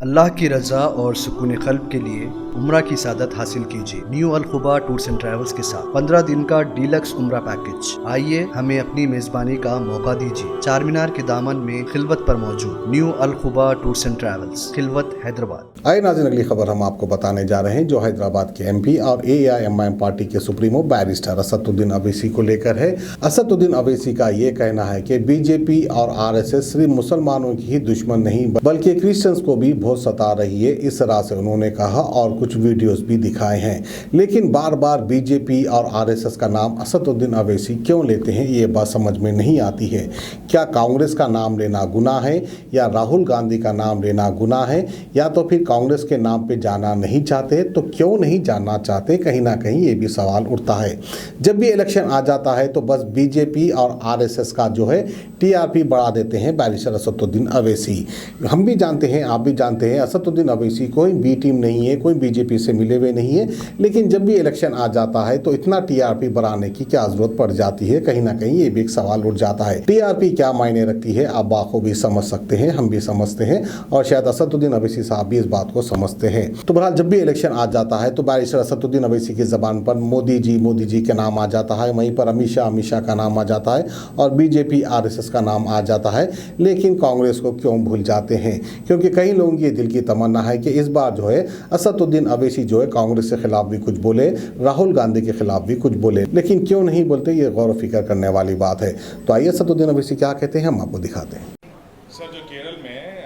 अल्लाह की रज़ा और सुकून क़ल्ब के लिए उम्रा की सादत हासिल कीजिए new Al Khuba tours and travels के साथ 15 दिन का डीलक्स उम्रा पैकेज। आइए हमें अपनी मेज़बानी का मौका दीजिए। चार मीनार के दामन में खिलवत पर मौजूद new Al Khuba tours and travels, Khilwat, Hyderabad. आइए नाज़रीन, अगली खबर हम आपको बताने जा रहे हैं जो हैदराबाद के एमपी और AIMIM पार्टी के सुप्रीमो बैरिस्टर असदुद्दीन अवैसी को लेकर है। असदुद्दीन अवैसी का ये कहना है कि बीजेपी और RSS सिर्फ मुसलमानों की ही दुश्मन नहीं बल्कि क्रिश्चियंस को भी बहुत सता रही है। इस तरह से उन्होंने कहा और कुछ वीडियोस भी दिखाए हैं। लेकिन बार बार बीजेपी और RSS का नाम असदुद्दीन अवैसी क्यों लेते हैं, ये बात समझ में नहीं आती है। क्या कांग्रेस का नाम लेना गुनाह है या राहुल गांधी का नाम लेना गुनाह है, या तो फिर कांग्रेस के नाम पे जाना नहीं चाहते तो क्यों नहीं जाना चाहते? कहीं ना कहीं ये भी सवाल उठता है। जब भी इलेक्शन आ जाता है तो बस बीजेपी और RSS का जो है TRP बढ़ा देते हैं बैरिस्टर असदुद्दीन अवैसी। हम भी जानते हैं, आप भी जानते हैं, असदुद्दीन अवैसी कोई बी टीम नहीं है, कोई बीजेपी से मिले हुए नहीं है। लेकिन जब भी इलेक्शन आ जाता है तो इतना TRP बढ़ाने की क्या जरूरत पड़ जाती है? कहीं ना कहीं ये भी एक सवाल उठ जाता है। TRP क्या मायने रखती है, आप बाखूबी समझ सकते हैं, हम भी समझते हैं और शायद असदुद्दीन अवैसी साहब भी इस बात को समझते हैं। तो बहरहाल जब भी इलेक्शन आ जाता है तो बैरिस्टर असदुद्दीन अवैसी की जबान पर मोदी जी के नाम आ जाता है, वहीं पर अमित शाह का नाम आ जाता है और बीजेपी RSS का नाम आ जाता है। लेकिन कांग्रेस को क्यों भूल जाते हैं? क्योंकि कई लोगों की दिल की तमन्ना है कि इस बार जो है असदुद्दीन अवैसी जो है कांग्रेस के खिलाफ भी कुछ बोले, राहुल गांधी के खिलाफ भी कुछ बोले। लेकिन क्यों नहीं बोलते, ये गौर फिक्र करने वाली बात है। तो आइए असदुद्दीन अवैसी क्या कहते हैं हम आपको दिखाते हैं। सर, जो केरल में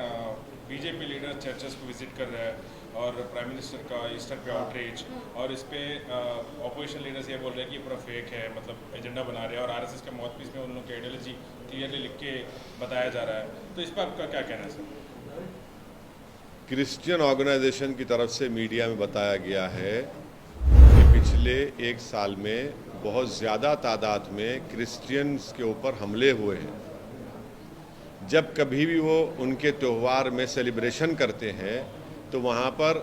बीजेपी लीडर चर्चेस को विजिट कर रहे हैं और प्राइम मिनिस्टर का ईस्टर पे आउटरीच, और इस पे ऑपोजिशन लीडर्स ये बोल रहे हैं कि पूरा फेक है, मतलब एजेंडा बना रहे हैं, और RSS के माउथपीस में उन लोगों की आइडियोलॉजी क्लियरली लिख के बताया जा रहा है। तो इस पर आपका क्या कहना है सर? क्रिश्चियन ऑर्गेनाइजेशन की तरफ से मीडिया में बताया गया है कि पिछले एक साल में बहुत ज़्यादा तादाद में क्रिश्चियंस के ऊपर हमले हुए हैं। जब कभी भी वो उनके त्यौहार में सेलिब्रेशन करते हैं तो वहाँ पर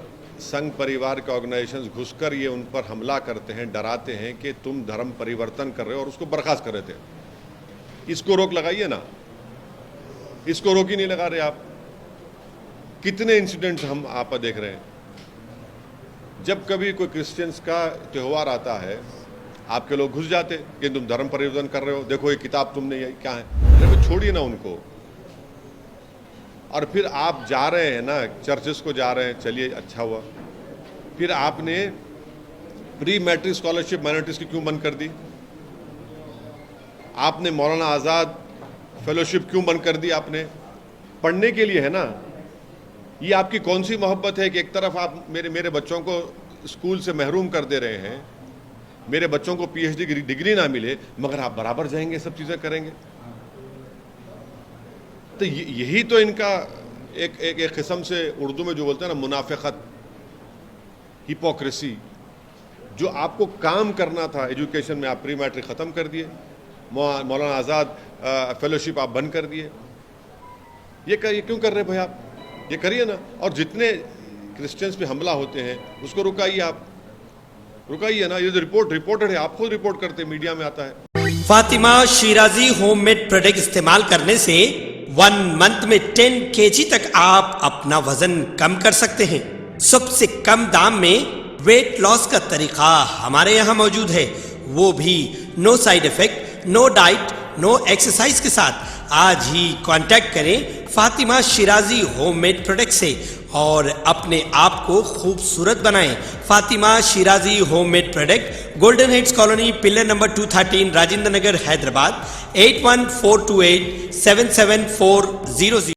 संघ परिवार के ऑर्गेनाइजेशंस घुसकर ये उन पर हमला करते हैं, डराते हैं कि तुम धर्म परिवर्तन कर रहे हो, और उसको बर्खास्त कर रहे थे। इसको रोक लगाइए ना, इसको रोक ही नहीं लगा रहे आप। कितने इंसिडेंट्स हम आप देख रहे हैं। जब कभी कोई क्रिश्चियंस का त्यौहार आता है आपके लोग घुस जाते कि तुम धर्म परिवर्तन कर रहे हो, देखो ये किताब तुमने, ये क्या है। अरे छोड़िए ना उनको। और फिर आप जा रहे हैं ना, चर्चेस को जा रहे हैं, चलिए अच्छा हुआ। फिर आपने प्री मैट्रिक स्कॉलरशिप माइनॉरिटीज़ की क्यों बंद कर दी? आपने मौलाना आज़ाद फेलोशिप क्यों बंद कर दी? आपने पढ़ने के लिए है ना। ये आपकी कौन सी मोहब्बत है कि एक तरफ आप मेरे बच्चों को स्कूल से महरूम कर दे रहे हैं, मेरे बच्चों को PhD की डिग्री ना मिले, मगर आप बराबर जाएंगे, सब चीज़ें करेंगे। तो यही तो इनका एक किस्म से उर्दू में जो बोलते हैं ना, मुनाफिकत, हिपोक्रेसी। जो आपको काम करना था एजुकेशन में, आप प्री मैट्रिक ख़त्म कर दिए, मौलाना आज़ाद फेलोशिप आप बंद कर दिए। ये क्यों कर रहे हैं भाई आप? ये करिए ना। और जितने क्रिश्चियंस पे हमला होते हैं उसको रुकाइए, आप रुकाइए ना। ये जो रिपोर्टेड है, आप खुद रिपोर्ट करते, मीडिया में आता है। फातिमा शिराजी होममेड प्रोडक्ट इस्तेमाल करने से 1 मंथ में 10 kg तक आप अपना वजन कम कर सकते हैं। सबसे कम दाम में वेट लॉस का तरीका हमारे यहाँ मौजूद है, वो भी no side effect, no diet, no exercise के साथ। आज ही कांटेक्ट करें फातिमा शिराजी होममेड प्रोडक्ट से और अपने आप को खूबसूरत बनाएं। Fatima Shirazi homemade product, golden heads colony, pillar number 213, Rajendra Nagar, Hyderabad. 8142877400।